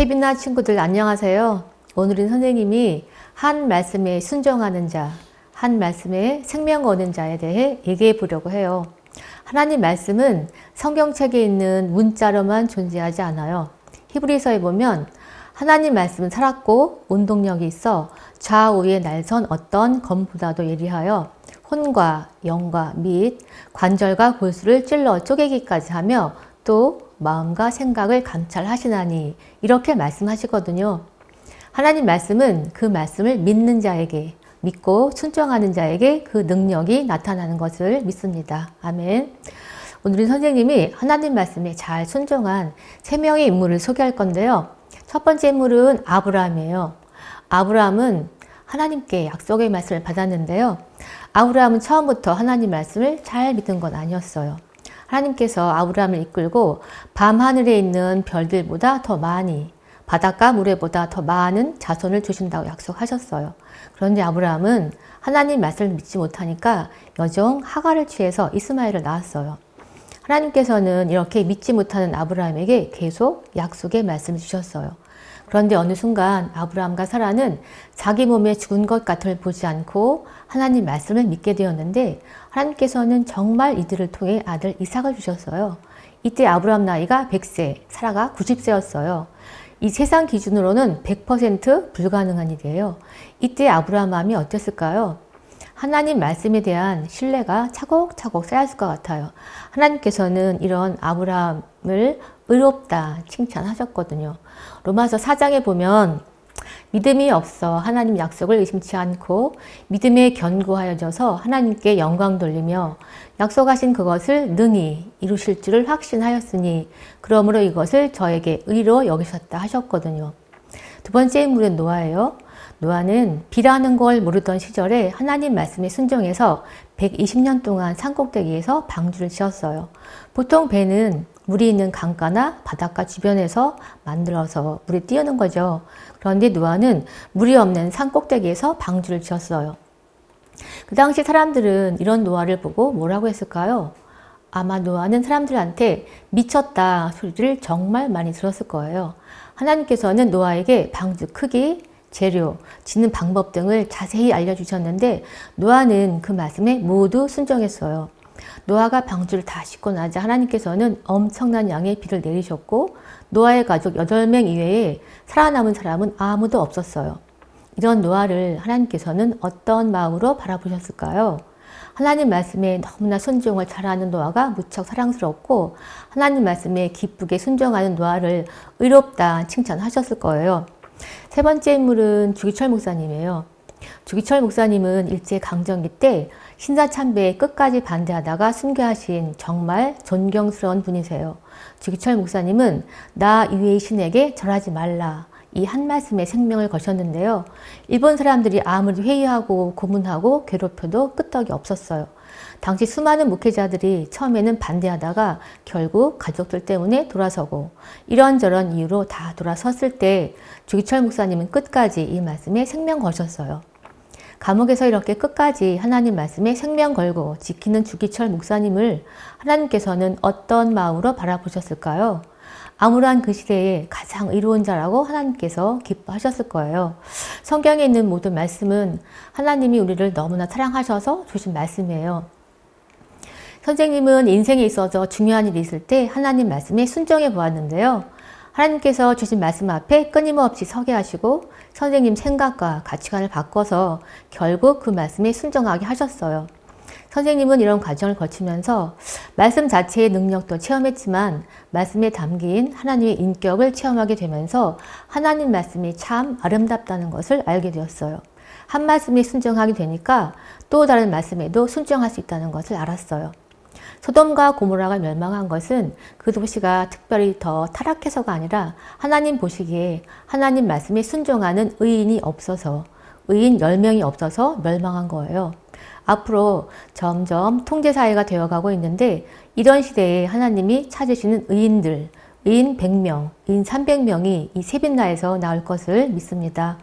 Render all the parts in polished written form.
세빈나 친구들 안녕하세요. 오늘은 선생님이 한 말씀에 순종하는 자, 한 말씀에 생명 거는 자에 대해 얘기해 보려고 해요. 하나님 말씀은 성경책에 있는 문자로만 존재하지 않아요. 히브리서에 보면 하나님 말씀은 살았고 운동력이 있어 좌우에 날선 어떤 검보다도 예리하여 혼과 영과 및 관절과 골수를 찔러 쪼개기까지 하며 또 마음과 생각을 감찰하시나니 이렇게 말씀하시거든요. 하나님 말씀은 그 말씀을 믿는 자에게, 믿고 순종하는 자에게 그 능력이 나타나는 것을 믿습니다. 아멘. 오늘은 선생님이 하나님 말씀에 잘 순종한 3명의 인물을 소개할 건데요. 첫 번째 인물은 아브라함이에요. 아브라함은 하나님께 약속의 말씀을 받았는데요. 아브라함은 처음부터 하나님 말씀을 잘 믿은 건 아니었어요. 하나님께서 아브라함을 이끌고 밤하늘에 있는 별들보다 더 많이, 바닷가 모래보다 더 많은 자손을 주신다고 약속하셨어요. 그런데 아브라함은 하나님 말씀을 믿지 못하니까 여종 하갈을 취해서 이스마엘을 낳았어요. 하나님께서는 이렇게 믿지 못하는 아브라함에게 계속 약속의 말씀을 주셨어요. 그런데 어느 순간 아브라함과 사라는 자기 몸에 죽은 것 같음을 보지 않고 하나님 말씀을 믿게 되었는데 하나님께서는 정말 이들을 통해 아들 이삭을 주셨어요. 이때 아브라함 나이가 100세, 사라가 90세였어요. 이 세상 기준으로는 100% 불가능한 일이에요. 이때 아브라함 마음이 어땠을까요? 하나님 말씀에 대한 신뢰가 차곡차곡 쌓였을 것 같아요. 하나님께서는 이런 아브라함을 의롭다 칭찬하셨거든요. 로마서 4장에 보면 믿음이 없어 하나님 약속을 의심치 않고 믿음에 견고하여져서 하나님께 영광 돌리며 약속하신 그것을 능히 이루실 줄을 확신하였으니 그러므로 이것을 저에게 의로 여기셨다 하셨거든요. 두 번째 인물은 노아예요. 노아는 비라는 걸 모르던 시절에 하나님 말씀에 순종해서 120년 동안 산꼭대기에서 방주를 지었어요. 보통 배는 물이 있는 강가나 바닷가 주변에서 만들어서 물에 띄우는 거죠. 그런데 노아는 물이 없는 산꼭대기에서 방주를 지었어요. 그 당시 사람들은 이런 노아를 보고 뭐라고 했을까요? 아마 노아는 사람들한테 미쳤다 소리를 정말 많이 들었을 거예요. 하나님께서는 노아에게 방주 크기, 재료, 짓는 방법 등을 자세히 알려주셨는데 노아는 그 말씀에 모두 순종했어요. 노아가 방주를 다 싣고 나자 하나님께서는 엄청난 양의 비를 내리셨고 노아의 가족 8명 이외에 살아남은 사람은 아무도 없었어요. 이런 노아를 하나님께서는 어떤 마음으로 바라보셨을까요? 하나님 말씀에 너무나 순종을 잘하는 노아가 무척 사랑스럽고 하나님 말씀에 기쁘게 순종하는 노아를 의롭다 칭찬하셨을 거예요. 세 번째 인물은 주기철 목사님이에요. 주기철 목사님은 일제강점기 때 신사참배에 끝까지 반대하다가 순교하신 정말 존경스러운 분이세요. 주기철 목사님은 나 이외의 신에게 절하지 말라. 이 한 말씀에 생명을 거셨는데요. 일본 사람들이 아무리 회의하고 고문하고 괴롭혀도 끄떡이 없었어요. 당시 수많은 목회자들이 처음에는 반대하다가 결국 가족들 때문에 돌아서고 이런저런 이유로 다 돌아섰을 때 주기철 목사님은 끝까지 이 말씀에 생명 거셨어요. 감옥에서 이렇게 끝까지 하나님 말씀에 생명 걸고 지키는 주기철 목사님을 하나님께서는 어떤 마음으로 바라보셨을까요? 암울한 그 시대에 가장 의로운 자라고 하나님께서 기뻐하셨을 거예요. 성경에 있는 모든 말씀은 하나님이 우리를 너무나 사랑하셔서 주신 말씀이에요. 선생님은 인생에 있어서 중요한 일이 있을 때 하나님 말씀에 순종해 보았는데요. 하나님께서 주신 말씀 앞에 끊임없이 서게 하시고 선생님 생각과 가치관을 바꿔서 결국 그 말씀에 순종하게 하셨어요. 선생님은 이런 과정을 거치면서 말씀 자체의 능력도 체험했지만 말씀에 담긴 하나님의 인격을 체험하게 되면서 하나님 말씀이 참 아름답다는 것을 알게 되었어요. 한 말씀에 순종하게 되니까 또 다른 말씀에도 순종할 수 있다는 것을 알았어요. 소돔과 고모라가 멸망한 것은 그 도시가 특별히 더 타락해서가 아니라 하나님 보시기에 하나님 말씀에 순종하는 의인이 없어서 의인 10명이 없어서 멸망한 거예요. 앞으로 점점 통제사회가 되어가고 있는데 이런 시대에 하나님이 찾으시는 의인들, 의인 100명, 의인 300명이 이 세빛나에서 나올 것을 믿습니다.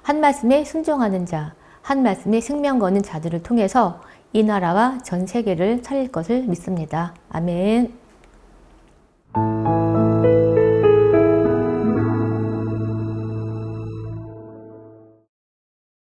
한 말씀에 순종하는 자, 한 말씀에 생명 거는 자들을 통해서 이 나라와 전 세계를 살릴 것을 믿습니다. 아멘.